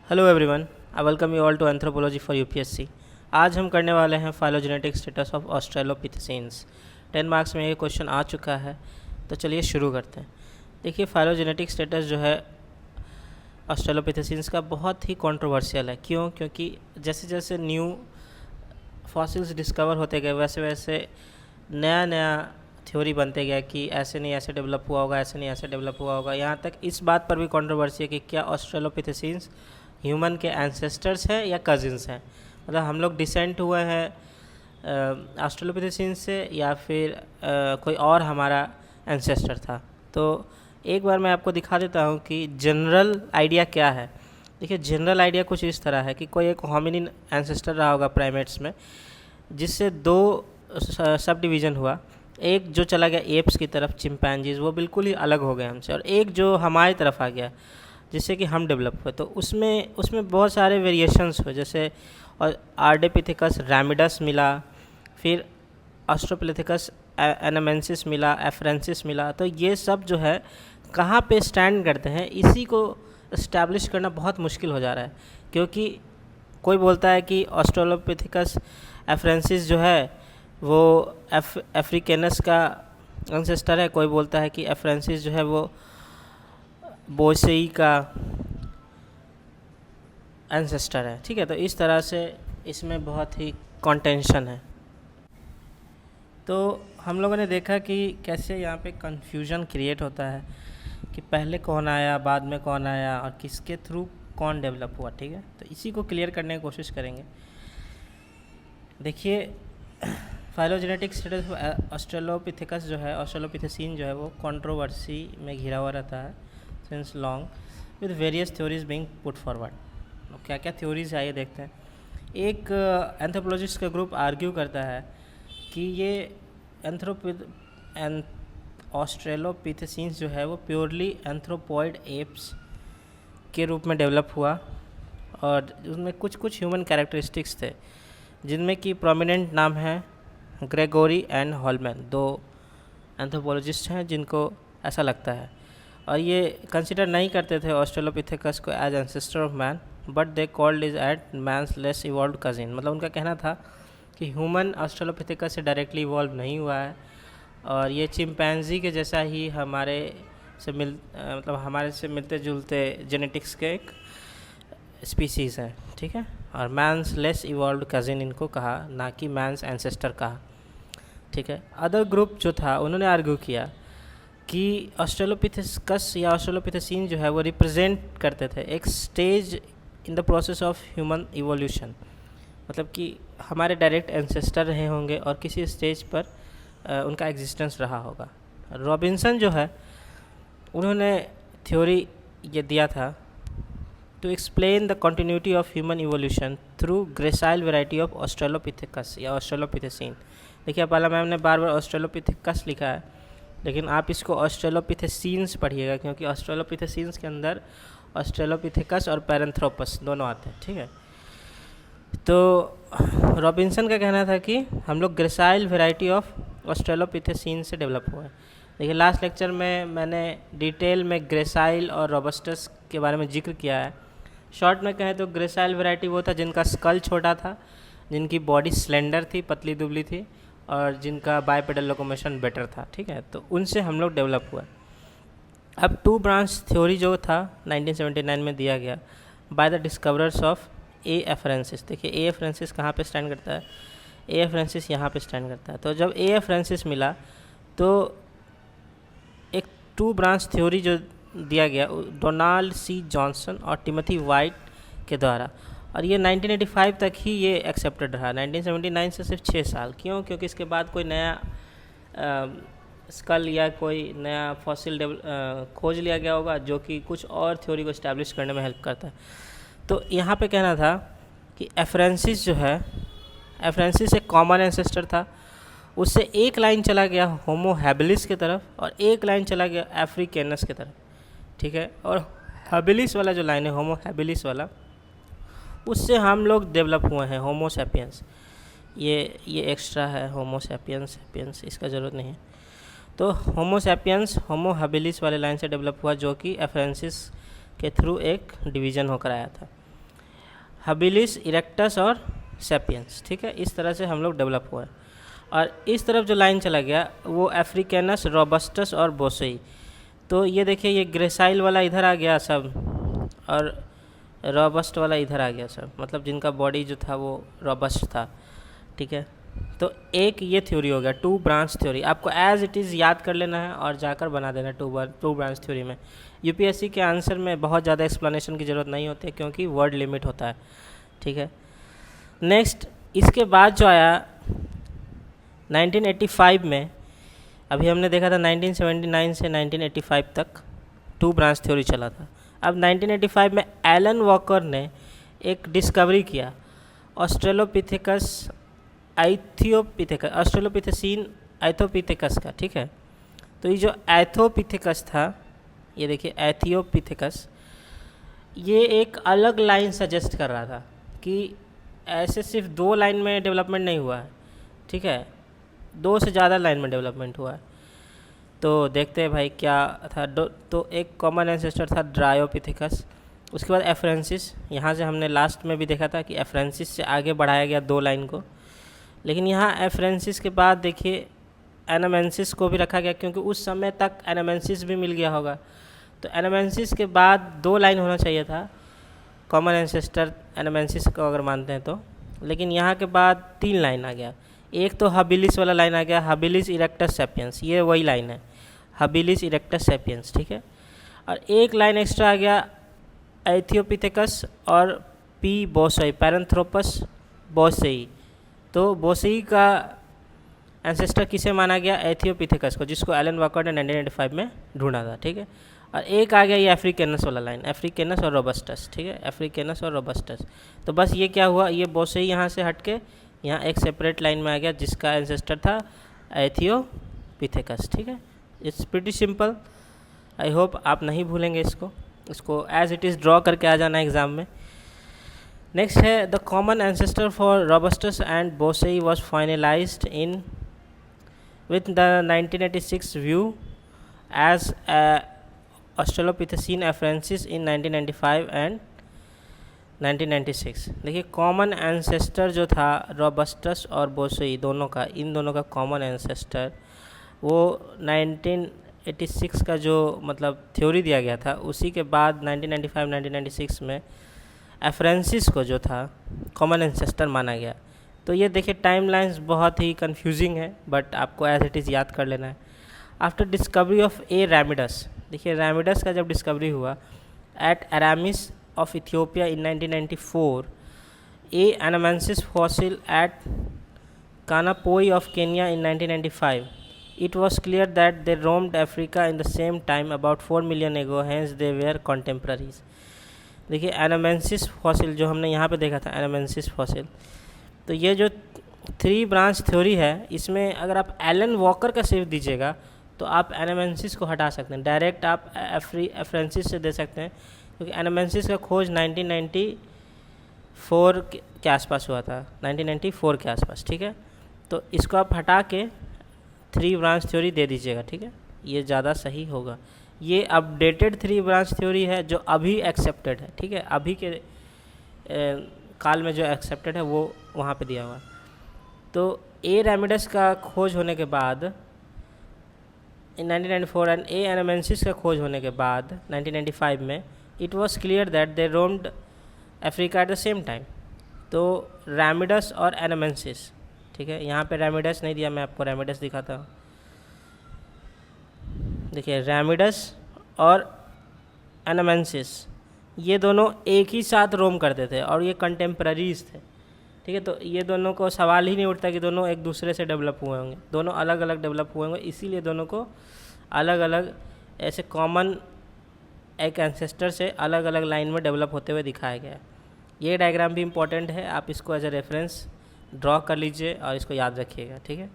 Hello everyone, I welcome you all to anthropology for UPSC. आज हम करने वाले हैं phylogenetic status of australopithecines. 10 marks में ये क्वेश्चन आ चुका है, तो चलिए शुरू करते हैं। देखिए, फाइलोजेनेटिक स्टेटस जो है ऑस्ट्रेलोपिथेसीन्स का बहुत ही कंट्रोवर्शियल है। क्यों? क्योंकि जैसे जैसे न्यू फॉसिल्स डिस्कवर होते गए वैसे वैसे नया नया थ्योरी बनते गया कि ऐसे नहीं ऐसे डेवलप हुआ होगा, ऐसे नहीं ऐसे डेवलप हुआ होगा। यहाँ तक इस बात पर भी कंट्रोवर्सी है कि क्या ऑस्ट्रेलोपिथेसीन्स ह्यूमन के एंसेस्टर्स हैं या कजिन्स हैं, मतलब हम लोग डिसेंट हुए हैं ऑस्ट्रेलोपिथेसीन्स से या फिर कोई और हमारा एंसेस्टर था। तो एक बार मैं आपको दिखा देता हूँ कि जनरल आइडिया क्या है। देखिए, जनरल आइडिया कुछ इस तरह है कि कोई एक होमिनिन एंसेस्टर रहा होगा प्राइमेट्स में, जिससे दो सब डिवीज़न हुआ। एक जो चला गया एप्स की तरफ, चिंपैंजीज, वो बिल्कुल ही अलग हो गए हमसे, और एक जो हमारी तरफ आ गया जिससे कि हम डेवलप हुए। तो उसमें बहुत सारे वेरिएशंस हुए, जैसे आर्डेपिथेकस रैमिडस मिला, फिर ऑस्ट्रोपिथेकस एनामेंसिस मिला, एफ्रेंसिस मिला। तो ये सब जो है कहाँ पे स्टैंड करते हैं, इसी को इस्टेब्लिश करना बहुत मुश्किल हो जा रहा है। क्योंकि कोई बोलता है कि ऑस्ट्रोलोपिथेकस एफ्रेंसिस जो है वो अफ्रीकेनस का एंसेस्टर है, कोई बोलता है कि एफ्रेंसिस जो है वो बोसेई का एंसेस्टर है। ठीक है, तो इस तरह से इसमें बहुत ही कॉन्टेंशन है। तो हम लोगों ने देखा कि कैसे यहाँ पे कन्फ्यूजन क्रिएट होता है कि पहले कौन आया, बाद में कौन आया, और किसके थ्रू कौन डेवलप हुआ। ठीक है, तो इसी को क्लियर करने की कोशिश करेंगे। देखिए, फाइलोजेनेटिक स्टेटस ऑस्ट्रेलोपिथेकस जो है, ऑस्ट्रेलोपिथेसीन जो है, वो कंट्रोवर्सी में घिरा हुआ रहता है since long, with various theories being put forward. क्या क्या थ्योरीज है ये देखते हैं। एक एंथ्रोपोलॉजिस्ट का ग्रुप आर्ग्यू करता है कि ये ऑस्ट्रेलोपिथेसीन्स जो है वो प्योरली एंथ्रोपॉइड एप्स के रूप में डेवलप हुआ, और उसमें कुछ कुछ ह्यूमन कैरेक्टरिस्टिक्स थे, जिनमें कि प्रोमिनेंट नाम है ग्रेगोरी एंड हॉलमैन। दो एंथ्रोपोलॉजिस्ट हैं जिनको ऐसा लगता है, और ये कंसिडर नहीं करते थे ऑस्ट्रेलोपिथेकस को as ancestor of man, but they called is at man's less evolve cousin. मतलब उनका कहना था कि ह्यूमन ऑस्ट्रेलोपिथेकस से डायरेक्टली इवॉल्व नहीं हुआ है, और ये चिंपैंजी के जैसा ही हमारे से मिलते जुलते जेनेटिक्स के एक स्पीसीज़ है। ठीक है, और मैंस लेस इवॉल्व कजिन इनको कहा, ना कि मैंस एंसेस्टर कहा। ठीक है, अदर ग्रुप जो था उन्होंने आर्ग्यू किया कि ऑस्ट्रेलोपिथेकस या ऑस्ट्रेलोपिथेसीन जो है वो रिप्रेजेंट करते थे एक stage in the process of human evolution, मतलब कि हमारे डायरेक्ट एंसेस्टर रहे होंगे और किसी स्टेज पर उनका एग्जिस्टेंस रहा होगा। रॉबिन्सन जो है उन्होंने थ्योरी ये दिया था to explain the continuity of human evolution through gracile variety of australopithecus या ऑस्ट्रेलोपिथेसीन। देखिए, पहला मैम ने बार बार ऑस्ट्रेलोपिथेकस लिखा है, लेकिन आप इसको ऑस्ट्रेलोपिथेसीन्स पढ़िएगा, क्योंकि ऑस्ट्रेलोपिथेसीन्स के अंदर ऑस्ट्रेलोपिथेकस और पैरेंथ्रोपस दोनों आते हैं। ठीक है, तो रॉबिन्सन का कहना था कि हम लोग ग्रेसाइल वेराइटी ऑफ ऑस्ट्रेलोपिथेसीन से डेवलप हुए हैं। देखिए, लास्ट लेक्चर में मैंने डिटेल में ग्रेसाइल और रोबस्टस के बारे में जिक्र किया है। शॉर्ट में कहें तो ग्रेसाइल वैरायटी वो था जिनका स्कल छोटा था, जिनकी बॉडी स्लेंडर थी, पतली दुबली थी, और जिनका बाइपेडल लोकोमोशन बेटर था। ठीक है, तो उनसे हम लोग डेवलप हुआ। अब टू ब्रांच थ्योरी जो था 1979 में दिया गया by the discoverers of A Francis. देखिए, ए फ्रांसिस कहाँ पे स्टैंड करता है, ए फ्रांसिस यहाँ पे स्टैंड करता है। तो जब ए फ्रांसिस मिला तो एक टू ब्रांच थ्योरी जो दिया गया डोनाल्ड सी जॉनसन और टिमोथी वाइट के द्वारा, और ये 1985 तक ही ये एक्सेप्टेड रहा। 1979 से सिर्फ 6 साल। क्यों? क्योंकि इसके बाद कोई नया स्कल या कोई नया फॉसिल खोज लिया गया होगा जो कि कुछ और थ्योरी को इस्टेब्लिश करने में हेल्प करता है। तो यहाँ पे कहना था कि एफ्रेंसिस जो है, एफ्रेंसिस एक कॉमन एंसेस्टर था, उससे एक लाइन चला गया होमो हैबिलिस की तरफ और एक लाइन चला गया अफ्रीकेनस की तरफ। ठीक है, और हैबिलिस वाला जो लाइन है, होमो हैबिलिस वाला, उससे हम लोग डेवलप हुए हैं होमो सैपियंस। ये एक्स्ट्रा है, होमो सैपियंस इसका ज़रूरत नहीं है। तो होमो सैपियंस होमो हैबिलिस वाले लाइन से डेवलप हुआ, जो कि एफ्रेंसिस के थ्रू एक डिवीज़न होकर आया था। हबिलिस इरेक्टस और सेपियंस, ठीक है। इस तरह से हम लोग डेवलप हुआ है। और इस तरफ जो लाइन चला गया वो अफ्रीकैनस, रोबस्टस और बोसेई। तो ये देखिए, ये ग्रेसाइल वाला इधर आ गया सब, और रोबस्ट वाला इधर आ गया सब, मतलब जिनका बॉडी जो था वो रोबस्ट था, ठीक है। तो एक ये थ्योरी हो गया, टू ब्रांच थ्योरी। आपको एज इट इज़ याद कर लेना है और जाकर बना देना टू ब्रांच थ्योरी में। यूपीएससी के आंसर में बहुत ज़्यादा एक्सप्लेनेशन की ज़रूरत नहीं होती है, क्योंकि वर्ड लिमिट होता है, ठीक है। नेक्स्ट, इसके बाद जो आया 1985 में, अभी हमने देखा था 1979 से 1985 तक टू ब्रांच थ्योरी चला था। अब 1985 में एलन वॉकर ने एक डिस्कवरी किया, ऑस्ट्रेलोपिथेकस आइथियोपिथेकस, ऑस्ट्रेलोपिथेसीन आइथियोपिथेकस का, ठीक है। तो ये जो आइथियोपिथेकस था, ये देखिए आइथियोपिथेकस, ये एक अलग लाइन सजेस्ट कर रहा था कि ऐसे सिर्फ 2 लाइन में डेवलपमेंट नहीं हुआ है, ठीक है, 2 से ज़्यादा लाइन में डेवलपमेंट हुआ है। तो देखते हैं भाई क्या था। तो एक कॉमन एंसेस्टर था ड्रायोपिथेकस, उसके बाद एफ्रेंसिस। यहाँ से हमने लास्ट में भी देखा था कि एफ्रेंसिस से आगे बढ़ाया गया 2 लाइन को, लेकिन यहाँ एफ्रेंसिस के बाद देखिए एनामेंसिस को भी रखा गया, क्योंकि उस समय तक एनामेंसिस भी मिल गया होगा। तो एनामेंसिस के बाद 2 लाइन होना चाहिए था कॉमन एंसेस्टर एनामेंसिस को अगर मानते हैं तो, लेकिन यहाँ के बाद 3 लाइन आ गया। एक तो हबिलिस वाला लाइन आ गया, हबिलिस इरेक्टस सेपियंस, ये वही लाइन है, हबिलिस इरेक्टस सेपियंस, ठीक है। और एक लाइन एक्स्ट्रा आ गया एथियोपिथेकस और पी बोसेई, पैरेंथ्रोपस बोसेई। तो बोसेई का एंसेस्टर किसे माना गया? एथियोपिथेकस को, जिसको एलन वॉकर ने 1995 में ढूंढा था, ठीक है। और एक आ गया ये अफ्रीकैनस वाला लाइन, अफ्रीकैनस और रोबस्टस, ठीक है, अफ्रीकैनस और रोबस्टस। तो बस ये क्या हुआ, ये बोसेई यहाँ से हट के यहाँ एक सेपरेट लाइन में आ गया, जिसका एंसेस्टर था एथियोपिथेकस, ठीक है। It's pretty simple, I hope आप नहीं भूलेंगे इसको एज इट इज़ ड्रॉ करके आ जाना एग्ज़ाम में। नेक्स्ट है the common ancestor for robustus and boisei was finalized in with the 1986 view as Australopithecine afarensis in 1995 and 1996। देखिए कॉमन एंसेस्टर जो था रोबस्टस और बोसेई दोनों का, इन दोनों का कॉमन एंसेस्टर वो 1986 का जो मतलब थ्योरी दिया गया था, उसी के बाद 1995-1996 में एफरेंसिस को जो था कॉमन एंसेस्टर माना गया। तो ये देखिए टाइमलाइंस बहुत ही कंफ्यूजिंग है, बट आपको एज इट इज़ याद कर लेना है। After discovery of A ramidus, देखिए रैमिडस का जब डिस्कवरी हुआ at Aramis of Ethiopia in 1994, A anamensis fossil at Kanapoi of Kenya in 1995, it was clear that they roamed Africa in the same time about 4 million ago, hence they were contemporaries। देखिए एनामेंसिस fossil जो हमने यहाँ पे देखा था, एनामेंसिस fossil, तो ये जो 3 ब्रांच थ्योरी है, इसमें अगर आप एलन वॉकर का सिर्फ दीजिएगा तो आप एनामेंसिस को हटा सकते हैं, डायरेक्ट आप एफ्रेंसिस से दे सकते हैं, क्योंकि एनामेंसिस का खोज 1994 के आसपास हुआ था, 1994 के आसपास, ठीक है। तो इसको आप हटा के 3 ब्रांच थ्योरी दे दीजिएगा, ठीक है, ये ज़्यादा सही होगा। ये अपडेटेड 3 ब्रांच थ्योरी है जो अभी एक्सेप्टेड है, ठीक है, अभी के काल में जो एक्सेप्टेड है वो वहाँ पे दिया हुआ। तो ए रैमिडस का खोज होने के बाद इन 1994 एंड ए एनामेंसिस का खोज होने के बाद 1995 में it was clear that they roamed Africa at the same time. तो रैमिडस और एनामेंसिस, ठीक है, यहाँ पे रैमिडस नहीं दिया, मैं आपको रैमिडस दिखाता हूँ। देखिए रैमिडस और एनामेंसिस ये दोनों एक ही साथ रोम करते थे और ये कंटेम्प्रेरीज थे, ठीक है। तो ये दोनों को सवाल ही नहीं उठता कि दोनों एक दूसरे से डेवलप हुए होंगे, दोनों अलग अलग डेवलप हुए होंगे, इसीलिए दोनों को अलग अलग ऐसे कॉमन एक एंसेस्टर से अलग अलग लाइन में डेवलप होते हुए दिखाया गया है। ये डायग्राम भी इम्पोर्टेंट है, आप इसको एज ए रेफरेंस ड्रॉ कर लीजिए और इसको याद रखिएगा, ठीक है।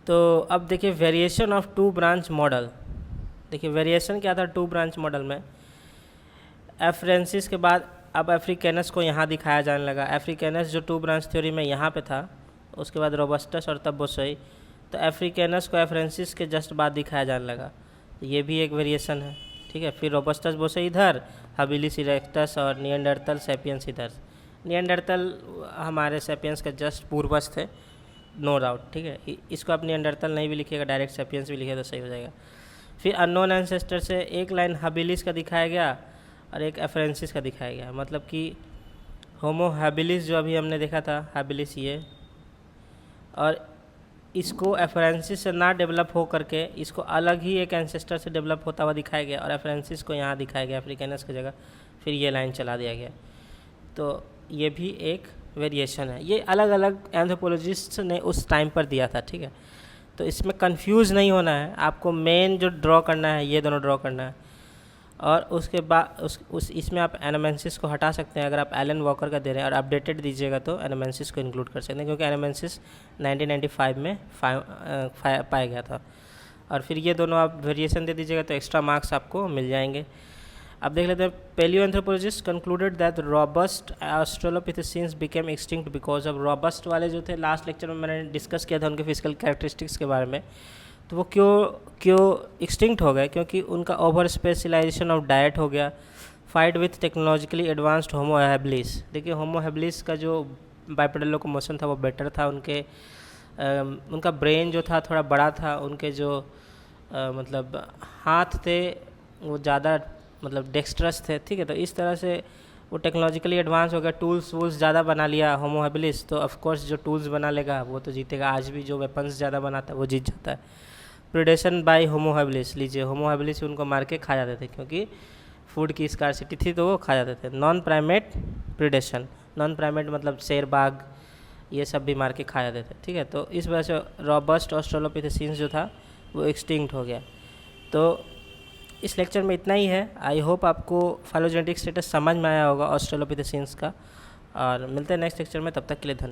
तो अब देखिए वेरिएशन ऑफ 2 ब्रांच मॉडल। देखिए वेरिएशन क्या था 2 ब्रांच मॉडल में, एफ्रेंसिस के बाद अब अफ्रीकैनस को यहाँ दिखाया जाने लगा। अफ्रीकैनस जो 2 ब्रांच थ्योरी में यहाँ पे था, उसके बाद रोबस्टस और तब बोसेई, तो अफ्रीकैनस को एफ्रेंसिस के जस्ट बाद दिखाया जाने लगा। तो ये भी एक वेरिएशन है, ठीक है। फिर रोबस्टस बोसे इधर, हबिलिस इरेक्टस और नियंडरतल सैपियंस इधर। नियंडरतल हमारे सैपियंस का जस्ट पूर्वज थे, नो डाउट, ठीक है। इसको आप नियंडरतल नहीं भी लिखिएगा, डायरेक्ट सैपियंस भी लिखे तो सही हो जाएगा। फिर अननोन एंसेस्टर से एक लाइन हबिलिस का दिखाया गया और एक एफरेंसिस का दिखाया गया, मतलब कि होमो हैबिलिस जो अभी हमने देखा था, हैबिलिस ये, और इसको एफरेंसिस से ना डेवलप हो करके इसको अलग ही एक एंसेस्टर से डेवलप होता हुआ दिखाया गया, और एफरेंसिस को यहाँ दिखाया गया अफ्रीकानस की जगह, फिर ये लाइन चला दिया गया। तो ये भी एक वेरिएशन है, ये अलग अलग एंथ्रोपोलॉजिस्ट ने उस टाइम पर दिया था, ठीक है। तो इसमें कंफ्यूज नहीं होना है, आपको मेन जो ड्रॉ करना है ये दोनों ड्रॉ करना है, और उसके बाद इसमें आप एनामेंसिस को हटा सकते हैं। अगर आप एलन वॉकर का दे रहे हैं और अपडेटेड दीजिएगा तो एनामेंसिस को इंक्लूड कर सकते हैं, क्योंकि एनामेंसिस 1995 में पाया गया था। और फिर ये दोनों आप वेरिएशन दे दीजिएगा तो एक्स्ट्रा मार्क्स आपको मिल जाएंगे। अब देख लेते हैं, palaeoanthropologist concluded that robust australopithecines became extinct because of, robust वाले जो थे लास्ट लेक्चर में मैंने डिस्कस किया था उनके फिजिकल कैरेक्टरिस्टिक्स के बारे में, तो वो क्यों एक्सटिंक्ट हो गए, क्योंकि उनका ओवर स्पेशलाइजेशन ऑफ डाइट हो गया, fight with technologically advanced Homo habilis. देखिए होमो हैबिलिस का जो बाइपेडल लोकोमोशन था वो बेटर था, उनका ब्रेन जो था थोड़ा बड़ा था, उनके जो मतलब हाथ थे वो ज़्यादा मतलब डेक्स्ट्रस थे, ठीक है। तो इस तरह से वो टेक्नोलॉजिकली एडवांस हो गया, टूल्स वूल्स ज़्यादा बना लिया होमो हैबिलिस, तो ऑफकोर्स जो टूल्स बना लेगा वो तो जीतेगा। आज भी जो वेपन्स ज़्यादा बनाता है वो जीत जाता है। प्रिडेशन बाय होमो हैबिलिस, लीजिए होमो हैबिलिस उनको मार के खा जाते थे, क्योंकि फूड की स्कार्सिटी थी तो वो खा जाते थे। Non primate predation, non primate मतलब शेर बाघ ये सब भी मार के खा जाते थे, ठीक है। तो इस वजह से रॉबस्ट ऑस्ट्रेलोपिथेसियंस जो था वो एक्सटिंक्ट हो गया। तो इस लेक्चर में इतना ही है। आई होप आपको फाइलोजेनेटिक स्टेटस समझ में आया होगा ऑस्ट्रेलोपिथेसियंस का, और मिलते हैं नेक्स्ट लेक्चर में, तब तक के लिए धन्यवाद।